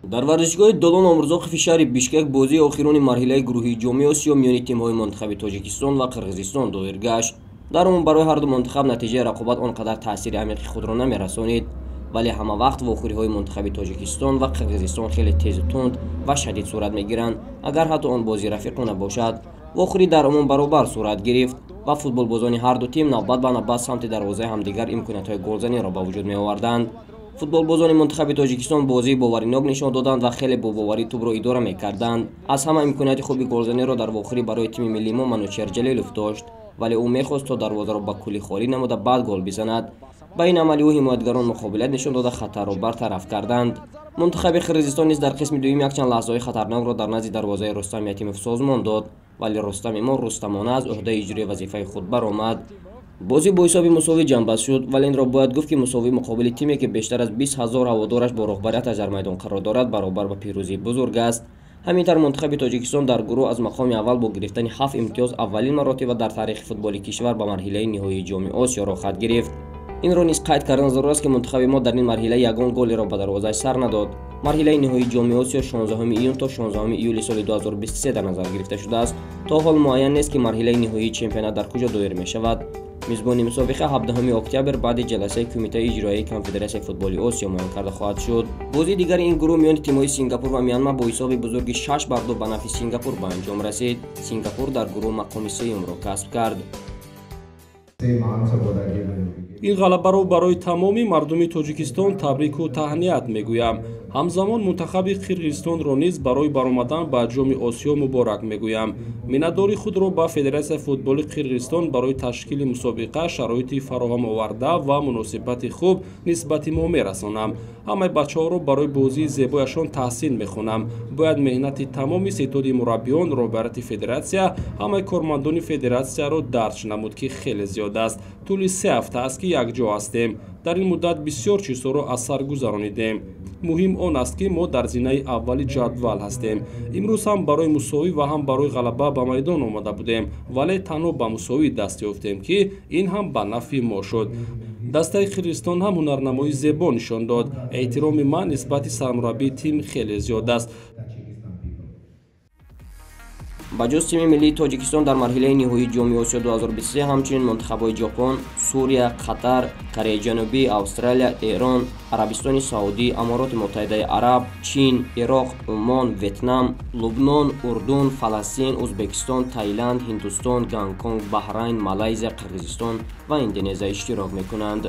дар варзишгоҳи Долон Омурзоқови шаҳри Бишкек бозии охирони марҳилаи гурӯҳи ҷоми Осиё миёни тимҳои монтахаби Тоҷикистон ва Қирғизистон доир гашт. Дар он барои ҳарду монтахаб натиҷаи рақобат он қадар таъсири амиқи худро намерасонид, вале ҳама вақт вохӯриҳои монтахаби Тоҷикистон ва Қирғизистон хеле тезу тунд ва шадид сурат мегиранд. Агар ҳатто он бозӣ рафиқона бошад, вохӯрӣ дар умум баробар сурат гирифт ва футболбозони ҳарду тим навбат ба навбат самти дарвозаи ҳамдигар имкониятҳои голзаниро ба вуҷуд меоварданд. футболбозони монтахаби Тоҷикистон бозии боваринок нишон доданд ва хеле бобоварӣ тӯбро идора мекарданд. Аз ҳама имконияти хуби голзаниро дар вохӯрӣ барои тими миллии мо Манучер Ҷалилов дошт, вале ӯ мехост то дарвозаро ба кулли холӣ намуда баъд гол бизанад. ба ин амали ӯ ҳимоятгарон муқобилият нишон дода хатарро бартараф карданд. монтахаби Қирғизистон низ дар қисми дуюм якчанд лаҳзаҳои хатарнокро дар назди дарвозаи Рустам Ятимов созмон дод, вале Рустами мо рустамона аз ӯҳдаи иҷрои вазифаи худ баромад. бозӣ бо ҳисоби мусовӣ ҷанбаст шуд, вале инро бояд гуфт ки мусовӣ муқобили тиме ки бештар аз 20 000 ҳаводораш бо рӯҳбарияташ дар майдон қарор дорад баробар ба пирӯзии бузург аст. ҳамин тавр монтахаби Тоҷикистон дар гурӯҳ аз мақоми аввал бо гирифтани 7 имтиёз аввалин маротиба дар таърихи футболи кишвар ба марҳилаи ниҳоии ҷоми Осиёро хат гирифт. инро низ қайд кардан зарур аст ки монтахаби мо дар ин марҳила ягон голеро ба дарвозааш сар надод. марҳилаи ниҳоии ҷоми Осиё 16 июн то 16 июли соли 2023 дар назар гирифта шудааст. то ҳол муайян нест ки марҳилаи ниҳоии чемпионат дар куҷо доир мешавад. мизбони мусобиқа 17 октябр баъди ҷаласаи кумитаи иҷроияи Конфедератсияи футболи Осиё муайян карда хоҳад шуд. бозии дигари ин гурӯҳ миёни тимҳои Сингапур ва Мянма бо ҳисоби бузурги 6-2 ба нафи Сингапур ба анҷом расид. Сингапур дар гурӯҳ мақоми сеюмро касб кард. ин ғалабаро барои тамоми мардуми Тоҷикистон табрику таҳният мегӯям. ҳамзамон мунтахаби Қирғизистонро низ барои баромадан ба ҷоми Осиё муборак мегӯям. миннатдори худро ба Федератсияи футболи Қирғизистон барои ташкили мусобиқа шароити фароҳам оварда ва муносибати хуб нисбати мо мерасонам. ҳамаи бачаҳоро барои бозии зебояшон таҳсин мехонам. бояд меҳнати тамоми сеътоди мураббиён, роҳбарияти федератсия, ҳамаи кормандони федератсияро дарҷ намуд, ки хеле зиёд аст. тӯли 3 ҳафта аст ки якҷо ҳастем. дар ин муддат бисёр чизҳоро аз сар гузаронидем. муҳим он аст ки мо дар зинаи аввали ҷадвал ҳастем. имрӯз ҳам барои мусовӣ ва ҳам барои ғалаба ба майдон омада будем, вале танҳо ба мусовӣ даст ёфтем, ки ин ҳам ба нафи мо шуд. дастаи Қирғизистон ҳам ҳунарнамоии зебо нишон дод. эҳтироми ман нисбати сармураббии тим хеле зиёд аст. ба ҷуз тими миллии Тоҷикистон дар марҳилаи ниҳоии ҷоми Осиё 2023 ҳамчунин монтахабҳои Ҷопон, Сурия, Қатар, Кореяи Ҷанубӣ, Австралия, Эрон, Арабистони Саудӣ, Амороти Муттаҳидаи Араб, Чин, Ироқ, Умон, Ветнам, Лубнон, Урдун, Фаластин, Ӯзбекистон, Таиланд, Ҳиндустон, Гонконг, Баҳрайн, Малайзия, Қирғизистон ва Индонезия иштирок мекунанд.